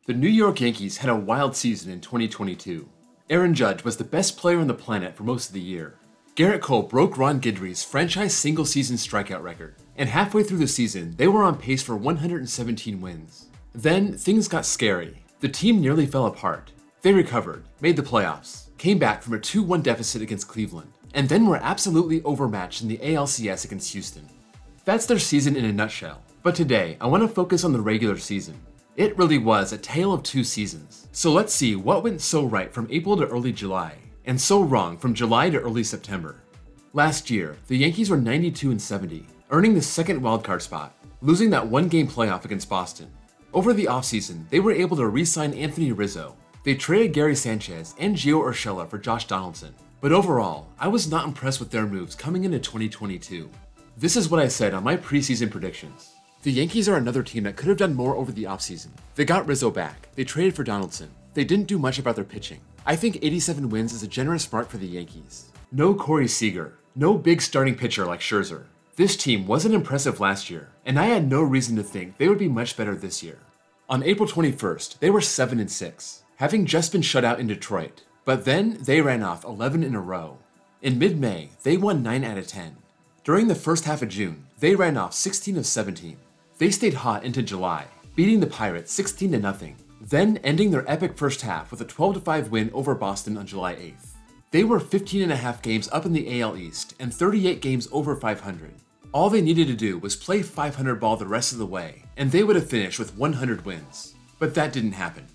The New York Yankees had a wild season in 2022. Aaron Judge was the best player on the planet for most of the year. Garrett Cole broke Ron Guidry's franchise single-season strikeout record, and halfway through the season, they were on pace for 117 wins. Then, things got scary. The team nearly fell apart. They recovered, made the playoffs, came back from a 2-1 deficit against Cleveland, and then were absolutely overmatched in the ALCS against Houston. That's their season in a nutshell. But today, I want to focus on the regular season. It really was a tale of two seasons. So let's see what went so right from April to early July, and so wrong from July to early September. Last year, the Yankees were 92-70, earning the second wildcard spot, losing that one-game playoff against Boston. Over the offseason, they were able to re-sign Anthony Rizzo. They traded Gary Sanchez and Gio Urshela for Josh Donaldson. But overall, I was not impressed with their moves coming into 2022. This is what I said on my preseason predictions. The Yankees are another team that could have done more over the offseason. They got Rizzo back, they traded for Donaldson, they didn't do much about their pitching. I think 87 wins is a generous mark for the Yankees. No Corey Seager, no big starting pitcher like Scherzer. This team wasn't impressive last year, and I had no reason to think they would be much better this year. On April 21st, they were 7-6, having just been shut out in Detroit, but then they ran off 11 in a row. In mid-May, they won 9 out of 10. During the first half of June, they ran off 16 of 17. They stayed hot into July, beating the Pirates 16-0, then ending their epic first half with a 12-5 win over Boston on July 8th. They were 15.5 games up in the AL East and 38 games over 500. All they needed to do was play 500 ball the rest of the way, and they would have finished with 100 wins. But that didn't happen.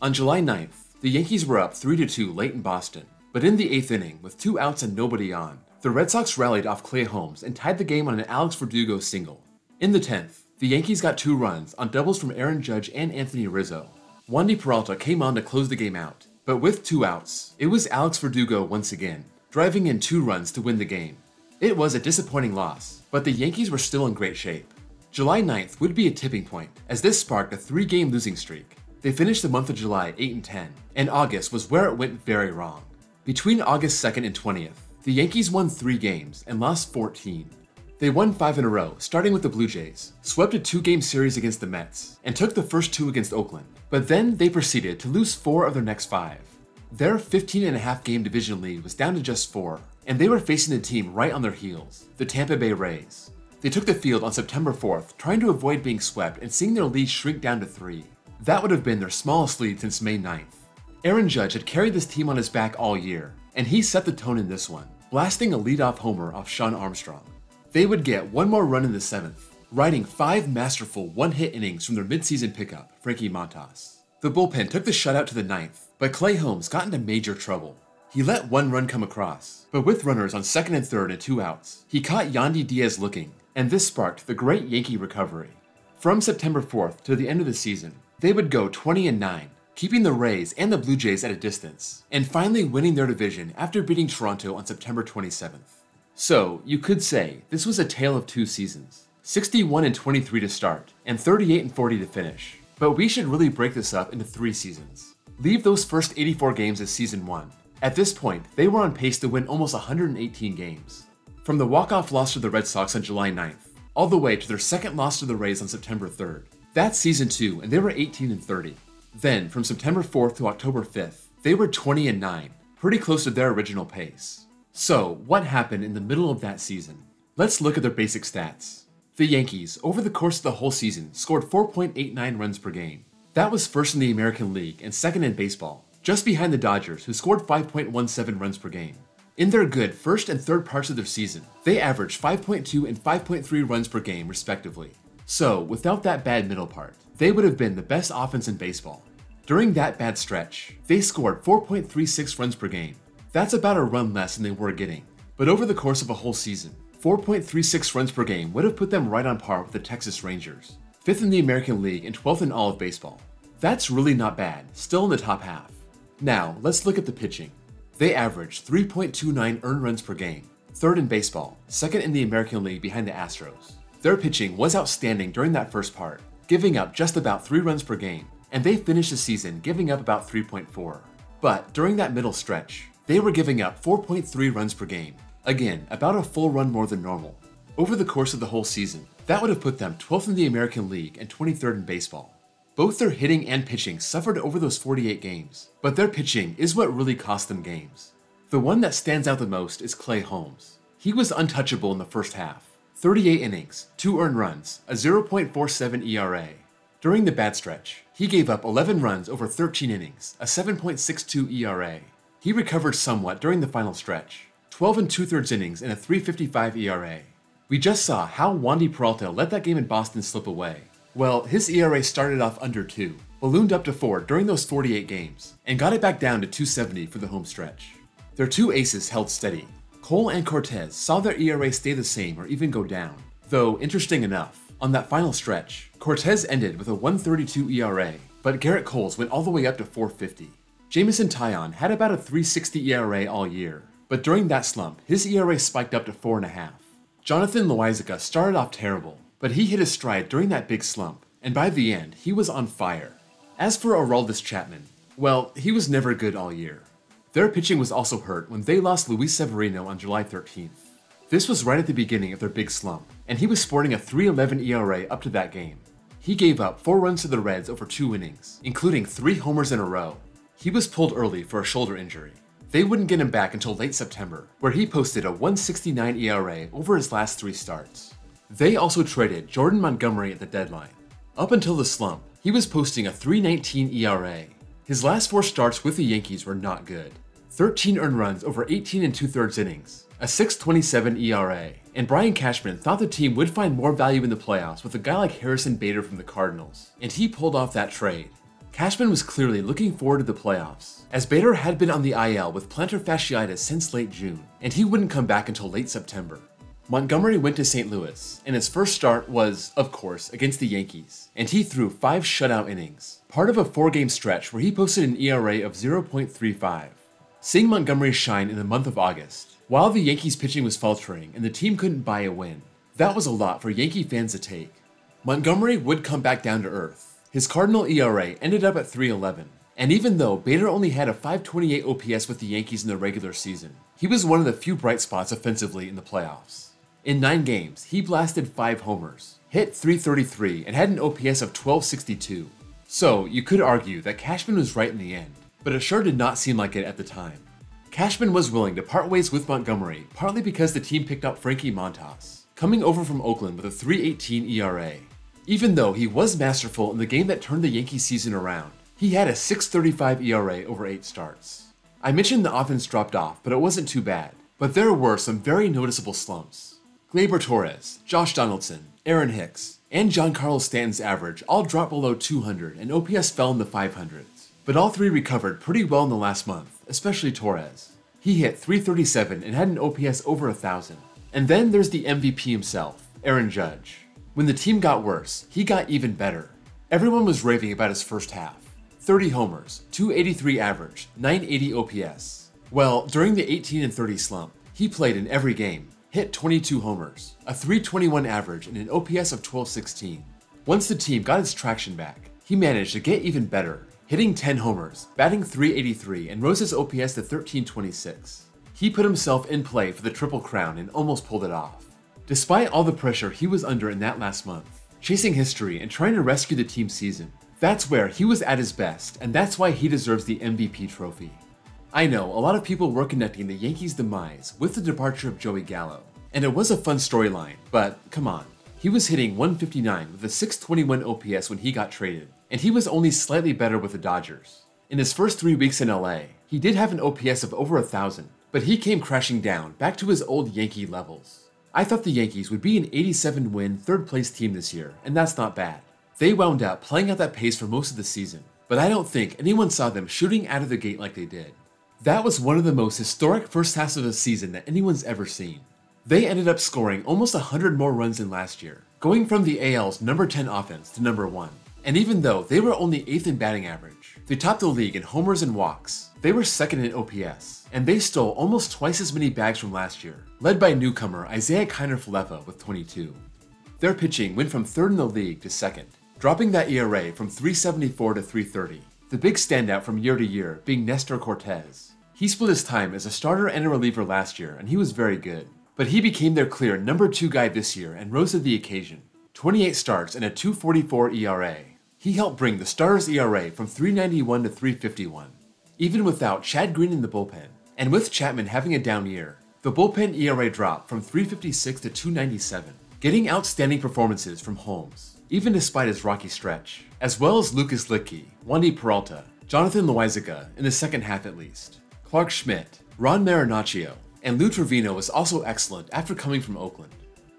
On July 9th, the Yankees were up 3-2 late in Boston, but in the 8th inning, with 2 outs and nobody on, the Red Sox rallied off Clay Holmes and tied the game on an Alex Verdugo single. In the 10th, the Yankees got 2 runs on doubles from Aaron Judge and Anthony Rizzo. Wandy Peralta came on to close the game out, but with 2 outs, it was Alex Verdugo once again, driving in 2 runs to win the game. It was a disappointing loss, but the Yankees were still in great shape. July 9th would be a tipping point, as this sparked a 3-game losing streak. They finished the month of July 8-10, and August was where it went very wrong. Between August 2nd and 20th, the Yankees won 3 games and lost 14. They won 5 in a row, starting with the Blue Jays, swept a 2-game series against the Mets, and took the first 2 against Oakland, but then they proceeded to lose 4 of their next 5. Their 15.5 game division lead was down to just 4, and they were facing the team right on their heels, the Tampa Bay Rays. They took the field on September 4th, trying to avoid being swept and seeing their lead shrink down to 3. That would have been their smallest lead since May 9th. Aaron Judge had carried this team on his back all year, and he set the tone in this one, blasting a leadoff homer off Sean Armstrong. They would get 1 more run in the 7th, riding 5 masterful one-hit innings from their midseason pickup, Frankie Montas. The bullpen took the shutout to the 9th, but Clay Holmes got into major trouble. He let 1 run come across, but with runners on 2nd and 3rd and 2 outs, he caught Yandy Diaz looking, and this sparked the great Yankee recovery. From September 4th to the end of the season, they would go 20-9, keeping the Rays and the Blue Jays at a distance, and finally winning their division after beating Toronto on September 27th. So, you could say this was a tale of 2 seasons, 61-23 to start, and 38-40 to finish. But we should really break this up into 3 seasons. Leave those first 84 games as season 1. At this point, they were on pace to win almost 118 games. From the walk-off loss to the Red Sox on July 9th, all the way to their second loss to the Rays on September 3rd. That's season 2, and they were 18-30. Then, from September 4th to October 5th, they were 20-9, pretty close to their original pace. So, what happened in the middle of that season? Let's look at their basic stats. The Yankees, over the course of the whole season, scored 4.89 runs per game. That was first in the American League and second in baseball, just behind the Dodgers, who scored 5.17 runs per game. In their good first and third parts of their season, they averaged 5.2 and 5.3 runs per game, respectively. So, without that bad middle part, they would have been the best offense in baseball. During that bad stretch, they scored 4.36 runs per game. That's about a run less than they were getting. But over the course of a whole season, 4.36 runs per game would have put them right on par with the Texas Rangers, 5th in the American League and 12th in all of baseball. That's really not bad, still in the top half. Now, let's look at the pitching. They averaged 3.29 earned runs per game, 3rd in baseball, 2nd in the American League behind the Astros. Their pitching was outstanding during that first part, giving up just about 3 runs per game, and they finished the season giving up about 3.4. But during that middle stretch, they were giving up 4.3 runs per game, again, about a full run more than normal. Over the course of the whole season, that would have put them 12th in the American League and 23rd in baseball. Both their hitting and pitching suffered over those 48 games, but their pitching is what really cost them games. The one that stands out the most is Clay Holmes. He was untouchable in the first half. 38 innings, 2 earned runs, a 0.47 ERA. During the bad stretch, he gave up 11 runs over 13 innings, a 7.62 ERA. He recovered somewhat during the final stretch, 12 2/3 innings and a 3.55 ERA. We just saw how Wandy Peralta let that game in Boston slip away. Well, his ERA started off under 2, ballooned up to 4 during those 48 games, and got it back down to 2.70 for the home stretch. Their two aces held steady. Cole and Cortez saw their ERA stay the same or even go down. Though, interesting enough, on that final stretch, Cortez ended with a 1.32 ERA, but Garrett Cole's went all the way up to 4.50. Jamison Taillon had about a 3.60 ERA all year, but during that slump, his ERA spiked up to 4.5. Jonathan Loaisiga started off terrible, but he hit his stride during that big slump, and by the end, he was on fire. As for Aroldis Chapman, well, he was never good all year. Their pitching was also hurt when they lost Luis Severino on July 13th. This was right at the beginning of their big slump, and he was sporting a 3.11 ERA up to that game. He gave up 4 runs to the Reds over 2 innings, including 3 homers in a row. He was pulled early for a shoulder injury. They wouldn't get him back until late September, where he posted a 1.69 ERA over his last 3 starts. They also traded Jordan Montgomery at the deadline. Up until the slump, he was posting a 3.19 ERA. His last 4 starts with the Yankees were not good. 13 earned runs over 18 2/3 innings, a 6.27 ERA, and Brian Cashman thought the team would find more value in the playoffs with a guy like Harrison Bader from the Cardinals, and he pulled off that trade. Cashman was clearly looking forward to the playoffs, as Bader had been on the IL with plantar fasciitis since late June, and he wouldn't come back until late September. Montgomery went to St. Louis, and his first start was, of course, against the Yankees, and he threw 5 shutout innings, part of a 4-game stretch where he posted an ERA of 0.35. Seeing Montgomery shine in the month of August, while the Yankees pitching was faltering and the team couldn't buy a win, that was a lot for Yankee fans to take. Montgomery would come back down to earth. His Cardinal ERA ended up at 3.11, and even though Bader only had a 5.28 OPS with the Yankees in the regular season, he was one of the few bright spots offensively in the playoffs. In 9 games, he blasted 5 homers, hit .333, and had an OPS of 12.62. So, you could argue that Cashman was right in the end, but it sure did not seem like it at the time. Cashman was willing to part ways with Montgomery, partly because the team picked up Frankie Montas, coming over from Oakland with a 3.18 ERA. Even though he was masterful in the game that turned the Yankee season around, he had a 6.35 ERA over 8 starts. I mentioned the offense dropped off, but it wasn't too bad. But there were some very noticeable slumps. Gleyber Torres, Josh Donaldson, Aaron Hicks, and Giancarlo Stanton's average all dropped below 200 and OPS fell in the 500s. But all 3 recovered pretty well in the last month, especially Torres. He hit .337 and had an OPS over 1,000. And then there's the MVP himself, Aaron Judge. When the team got worse, he got even better. Everyone was raving about his first half. 30 homers, .283 average, .980 OPS. Well, during the 18 and 30 slump, he played in every game, hit 22 homers, a .321 average and an OPS of 12.16. Once the team got its traction back, he managed to get even better, hitting 10 homers, batting .383 and rose his OPS to 13.26. He put himself in play for the Triple Crown and almost pulled it off. Despite all the pressure he was under in that last month, chasing history and trying to rescue the team's season, that's where he was at his best, and that's why he deserves the MVP trophy. I know a lot of people were connecting the Yankees' demise with the departure of Joey Gallo, and it was a fun storyline, but come on. He was hitting .159 with a .621 OPS when he got traded, and he was only slightly better with the Dodgers. In his first 3 weeks in LA, he did have an OPS of over 1,000, but he came crashing down back to his old Yankee levels. I thought the Yankees would be an 87-win, 3rd-place team this year, and that's not bad. They wound up playing at that pace for most of the season, but I don't think anyone saw them shooting out of the gate like they did. That was one of the most historic first halves of the season that anyone's ever seen. They ended up scoring almost 100 more runs than last year, going from the AL's number 10 offense to number 1. And even though they were only 8th in batting average, they topped the league in homers and walks. They were 2nd in OPS, and they stole almost twice as many bags from last year, led by newcomer Isaiah Kiner-Falefa with 22. Their pitching went from 3rd in the league to 2nd, dropping that ERA from .374 to .330. The big standout from year to year being Nestor Cortez. He split his time as a starter and a reliever last year, and he was very good. But he became their clear number 2 guy this year and rose to the occasion. 28 starts and a .244 ERA. He helped bring the Stars' ERA from 391 to 351, even without Chad Green in the bullpen. And with Chapman having a down year, the bullpen ERA dropped from 356 to 297, getting outstanding performances from Holmes, even despite his rocky stretch, as well as Lucas Littke, Wandy Peralta, Jonathan Loaizaga in the second half at least. Clark Schmidt, Ron Marinaccio, and Lou Trevino was also excellent after coming from Oakland.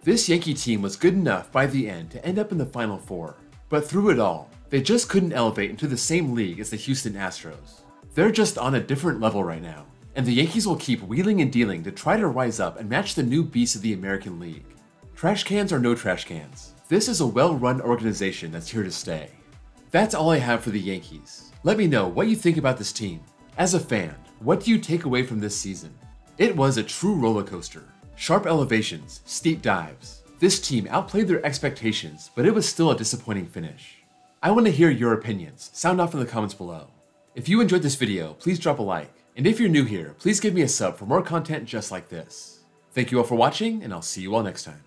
This Yankee team was good enough by the end to end up in the Final Four, but through it all, they just couldn't elevate into the same league as the Houston Astros. They're just on a different level right now, and the Yankees will keep wheeling and dealing to try to rise up and match the new beast of the American League. Trash cans or no trash cans, this is a well-run organization that's here to stay. That's all I have for the Yankees. Let me know what you think about this team. As a fan, what do you take away from this season? It was a true roller coaster. Sharp elevations, steep dives. This team outplayed their expectations, but it was still a disappointing finish. I want to hear your opinions. Sound off in the comments below. If you enjoyed this video, please drop a like. And if you're new here, please give me a sub for more content just like this. Thank you all for watching, and I'll see you all next time.